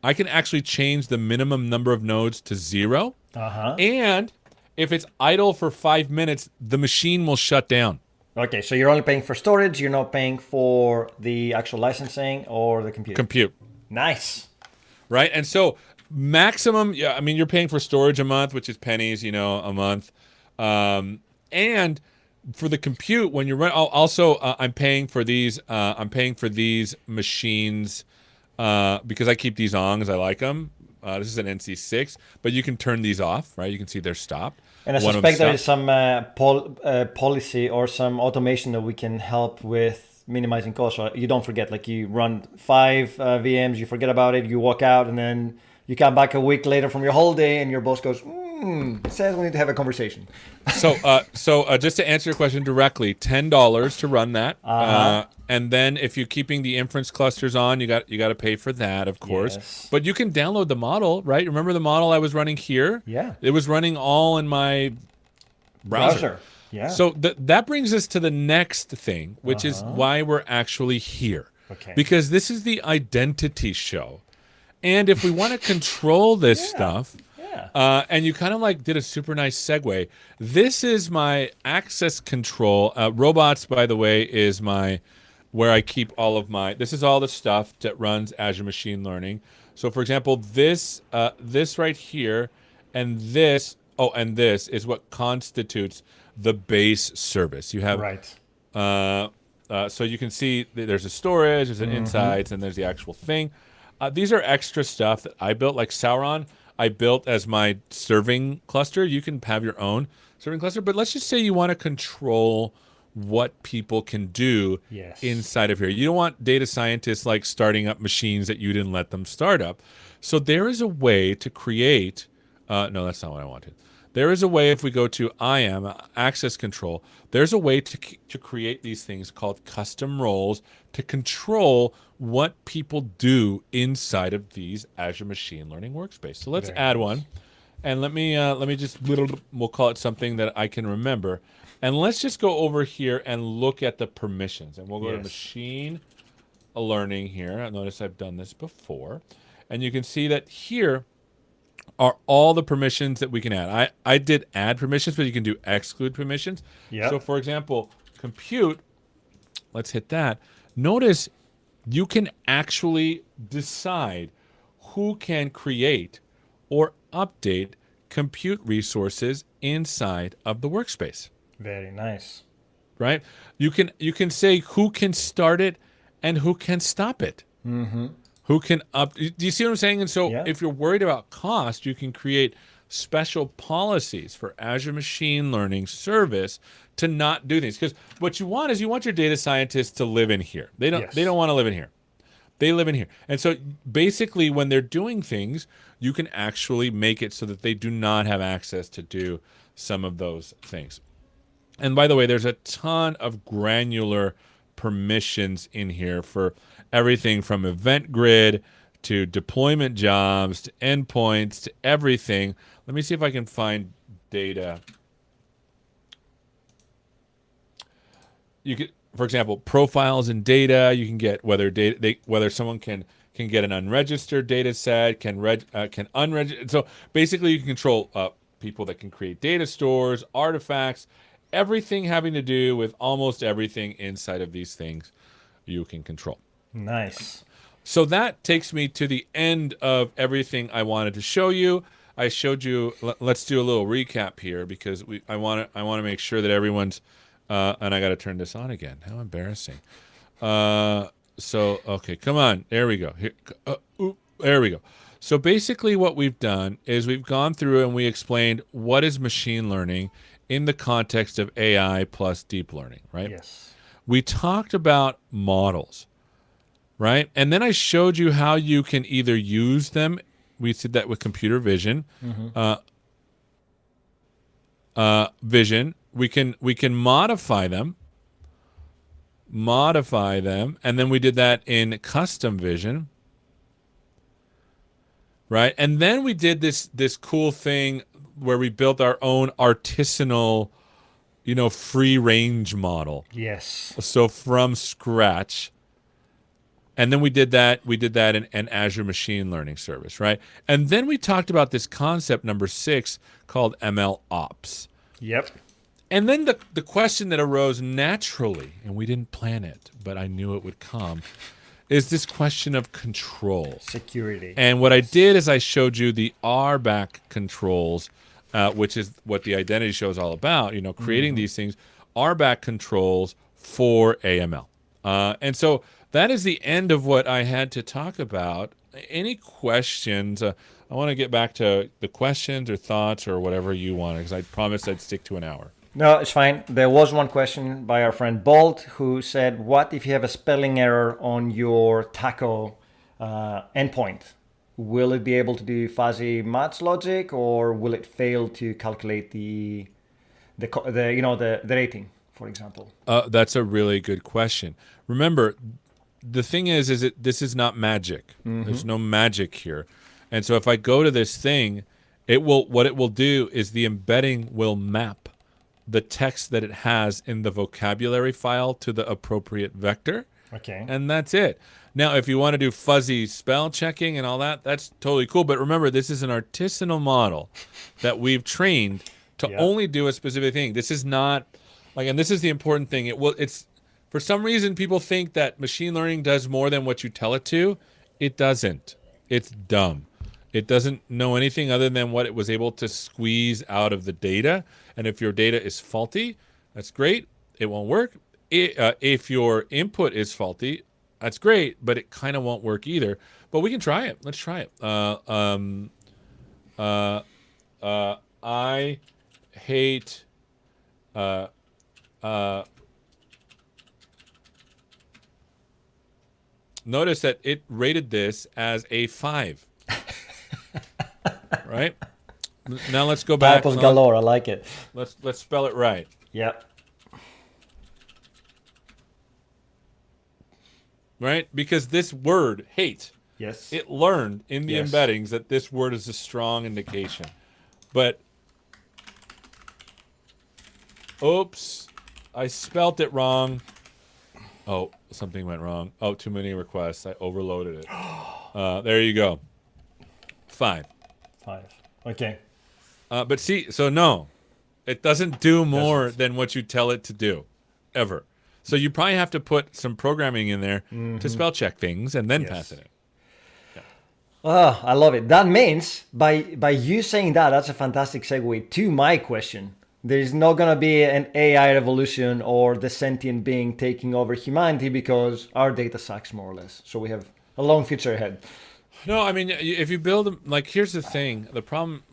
I can actually change the minimum number of nodes to 0. And if it's idle for 5 minutes, the machine will shut down. Okay, so you're only paying for storage. You're not paying for the actual licensing or the compute. Nice. Right? And so maximum, yeah, I mean, you're paying for storage a month, which is pennies, a month. And for the compute, when you're also I'm paying for these. I'm paying for these machines because I keep these on because I like them. This is an NC6, but you can turn these off, right? You can see they're stopped. And I suspect there is some policy or some automation that we can help with minimizing costs. So you don't forget, like you run 5 VMs, you forget about it, you walk out, and then you come back a week later from your holiday, and your boss goes, Says we need to have a conversation. So just to answer your question directly, $10 to run that. And then if you're keeping the inference clusters on, you got to pay for that, of course. Yes. But you can download the model, right? Remember the model I was running here? Yeah. It was running all in my browser. Yeah. So that brings us to the next thing, which is why we're actually here. Okay. Because this is the identity show. And if we want to control this stuff, and you kind of like did a super nice segue. This is my access control. Robots, by the way, is where I keep all of my. This is all the stuff that runs Azure Machine Learning. So, for example, this right here, and this is what constitutes the base service. You have so you can see there's a storage, there's an insights, and there's the actual thing. These are extra stuff that I built, like Sauron. I built as my serving cluster. You can have your own serving cluster, but let's just say you want to control what people can do inside of here. You don't want data scientists like starting up machines that you didn't let them start up. So there is a way to create, no, that's not what I wanted. There is a way, if we go to IAM, access control, there's a way to create these things called custom roles to control what people do inside of these Azure Machine Learning workspace. So let's add one. And let me just, we'll call it something that I can remember. And let's just go over here and look at the permissions. And we'll go to machine learning here. Notice I've done this before. And you can see that here are all the permissions that we can add. I did add permissions, but you can do exclude permissions. So for example, compute, let's hit that. Notice you can actually decide who can create or update compute resources inside of the workspace. Very nice. Right? You can say who can start it and who can stop it. Who can up? Do you see what I'm saying? And so if you're worried about cost, you can create special policies for Azure Machine Learning Service to not do things. Because what you want is you want your data scientists to live in here. They don't want to live in here. They live in here. And so basically when they're doing things, you can actually make it so that they do not have access to do some of those things. And by the way, there's a ton of granular permissions in here for everything from event grid to deployment jobs to endpoints to everything. Let me see if I can find data. You could, for example, profiles and data. You can get whether someone can get an unregistered data set, can unregister. So basically, you can control people that can create data stores, artifacts, everything having to do with almost everything inside of these things. You can control. Nice. So that takes me to the end of everything I wanted to show you. I showed you. Let's do a little recap here because I want to make sure that everyone's. And I got to turn this on again. How embarrassing. So okay, come on. There we go. Here, there we go. So basically, what we've done is we've gone through and we explained what is machine learning in the context of AI plus deep learning, right? Yes. We talked about models. Right? And then I showed you how you can either use them. We did that with computer vision. Vision. We can modify them. And then we did that in custom vision. Right? And then we did this cool thing where we built our own artisanal, free range model. Yes. So from scratch. And then we did that in Azure Machine Learning Service, right? And then we talked about this concept number 6 called ML Ops. Yep. And then the question that arose naturally, and we didn't plan it, but I knew it would come, is this question of control. Security. And what I did is I showed you the RBAC controls, which is what the identity show is all about, creating these things, RBAC controls for AML. And so that is the end of what I had to talk about. Any questions? I want to get back to the questions or thoughts or whatever you want, because I promised I'd stick to an hour. No, it's fine. There was one question by our friend Bolt who said, what if you have a spelling error on your Taco endpoint? will it be able to do fuzzy match logic, or will it fail to calculate the rating, for example? That's a really good question. Remember, the thing is this is not magic. There's no magic here. And so if I go to this thing, what it will do is the embedding will map the text that it has in the vocabulary file to the appropriate vector. Okay. And that's it. Now, if you want to do fuzzy spell checking and all that, that's totally cool. But remember, this is an artisanal model that we've trained to only do a specific thing. This is not and this is the important thing. It's for some reason people think that machine learning does more than what you tell it to. It doesn't. It's dumb. It doesn't know anything other than what it was able to squeeze out of the data. And if your data is faulty, that's great. It won't work. If your input is faulty, that's great, but it kind of won't work either. But we can try it. Let's try it. I hate notice that it rated this as a 5. Right? Now let's go back. Typos galore. I like it. Let's spell it right. Yep. Right? Because this word, hate, Yes. it learned in the Yes. embeddings that this word is a strong indication. But, oops, I spelt it wrong. Oh, something went wrong. Oh, too many requests. I overloaded it. There you go. 5. 5. Okay. But see, so no, it doesn't do more than what you tell it to do, ever. So you probably have to put some programming in there to spell check things and then pass it in. Oh, I love it. That means by you saying that, that's a fantastic segue to my question. There's not going to be an AI revolution or the sentient being taking over humanity because our data sucks more or less. So we have a long future ahead. No, I mean, if you build, here's the thing. The problem,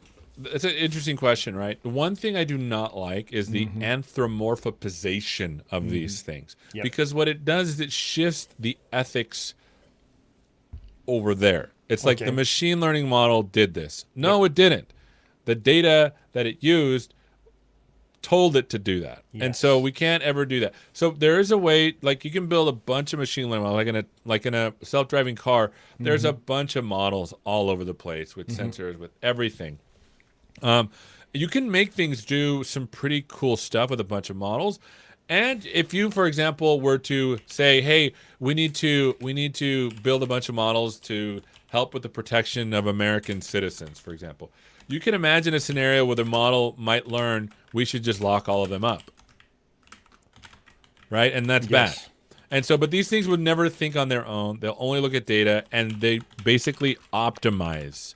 it's an interesting question, right? The one thing I do not like is the anthropomorphization of these things. Yep. Because what it does is it shifts the ethics over there. It's like the machine learning model did this. No, it didn't. The data that it used told it to do that. Yes. And so we can't ever do that. So there is a way, you can build a bunch of machine learning models, like in a self-driving car, there's a bunch of models all over the place with sensors, with everything. You can make things do some pretty cool stuff with a bunch of models. And if you, for example, were to say, hey, we need to build a bunch of models to help with the protection of American citizens, for example, you can imagine a scenario where the model might learn we should just lock all of them up. Right? And that's bad. And so, but these things would never think on their own. They'll only look at data, and they basically optimize.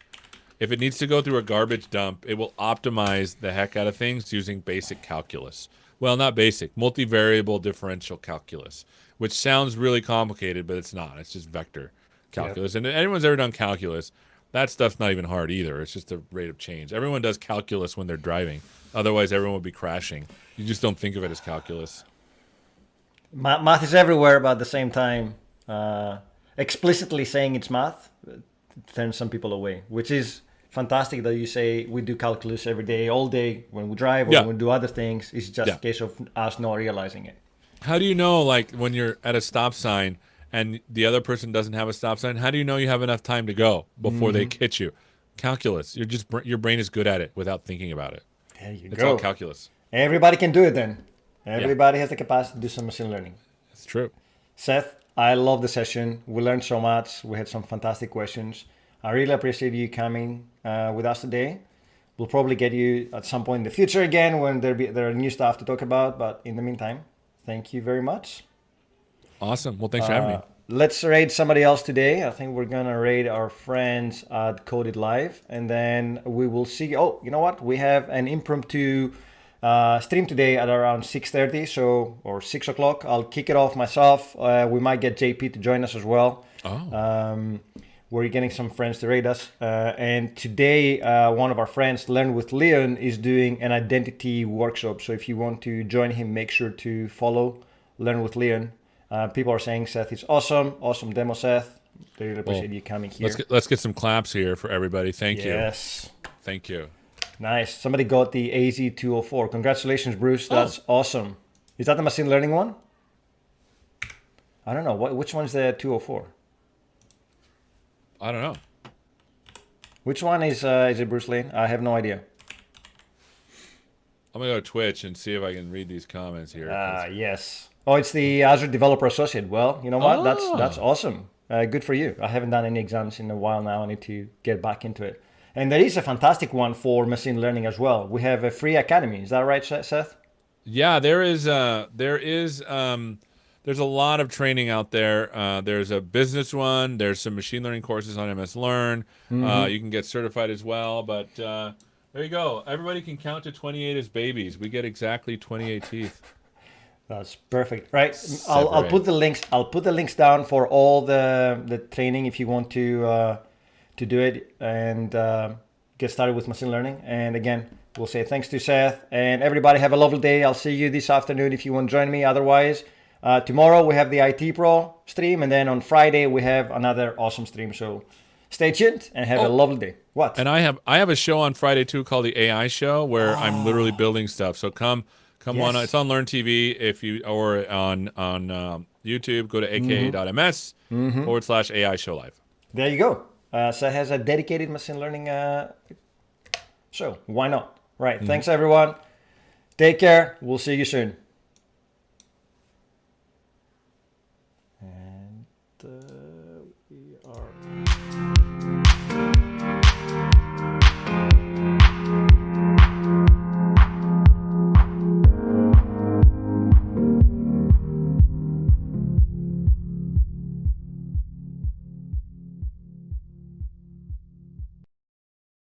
If it needs to go through a garbage dump, it will optimize the heck out of things using basic calculus. Well, not basic, multivariable differential calculus, which sounds really complicated, but it's not. It's just vector calculus. And if anyone's ever done calculus, that stuff's not even hard either. It's just the rate of change. Everyone does calculus when they're driving. Otherwise, everyone would be crashing. You just don't think of it as calculus. Math is everywhere, but at the same time, explicitly saying it's math turns some people away, which is fantastic that you say we do calculus every day, all day, when we drive or when we do other things. It's just a case of us not realizing it. How do you know, when you're at a stop sign and the other person doesn't have a stop sign, how do you know you have enough time to go before they hit you? Calculus. Your brain is good at it without thinking about it. There you It's go. all calculus. Everybody can do it then. Everybody has the capacity to do some machine learning. It's true. Seth, I love the session. We learned so much. We had some fantastic questions. I really appreciate you coming with us today. We'll probably get you at some point in the future again when there are new stuff to talk about. But in the meantime, thank you very much. Awesome. Well, thanks for having me. Let's raid somebody else today. I think we're going to raid our friends at Coded Live. And then we will see. Oh, you know what? We have an impromptu stream today at around 6:30, or 6 o'clock. I'll kick it off myself. We might get JP to join us as well. We're getting some friends to raid us. And today, one of our friends, Learn with Leon, is doing an identity workshop. So if you want to join him, make sure to follow Learn with Leon. People are saying Seth is awesome. Awesome demo, Seth. Really appreciate you coming here. Let's get some claps here for everybody. Thank you. Yes. Thank you. Nice. Somebody got the AZ204. Congratulations, Bruce. That's awesome. Is that the machine learning one? I don't know. Which one's the 204? I don't know. Which one is it Bruce Lane? I have no idea. I'm gonna go to Twitch and see if I can read these comments here. Yes. Oh, it's the Azure Developer Associate. Well, you know what? That's awesome. Good for you. I haven't done any exams in a while now. I need to get back into it. And there is a fantastic one for machine learning as well. We have a free academy. Is that right, Seth? Yeah, there's a lot of training out there. There's a business one. There's some machine learning courses on MS Learn. You can get certified as well. But there you go. Everybody can count to 28 as babies. We get exactly 28 teeth. That's perfect. Right. I'll put the links. I'll put the links down for all the training if you want to do it and get started with machine learning. And again, we'll say thanks to Seth and everybody. Have a lovely day. I'll see you this afternoon if you want to join me. Otherwise, tomorrow we have the IT Pro stream, and then on Friday we have another awesome stream. So stay tuned and have a lovely day. What? And I have a show on Friday too called the AI Show where I'm literally building stuff. So come on. It's on Learn TV or on YouTube. Go to aka.ms/AI Show Live. There you go. Seth has a dedicated machine learning show. Why not? Right. Thanks, everyone. Take care. We'll see you soon. And we are...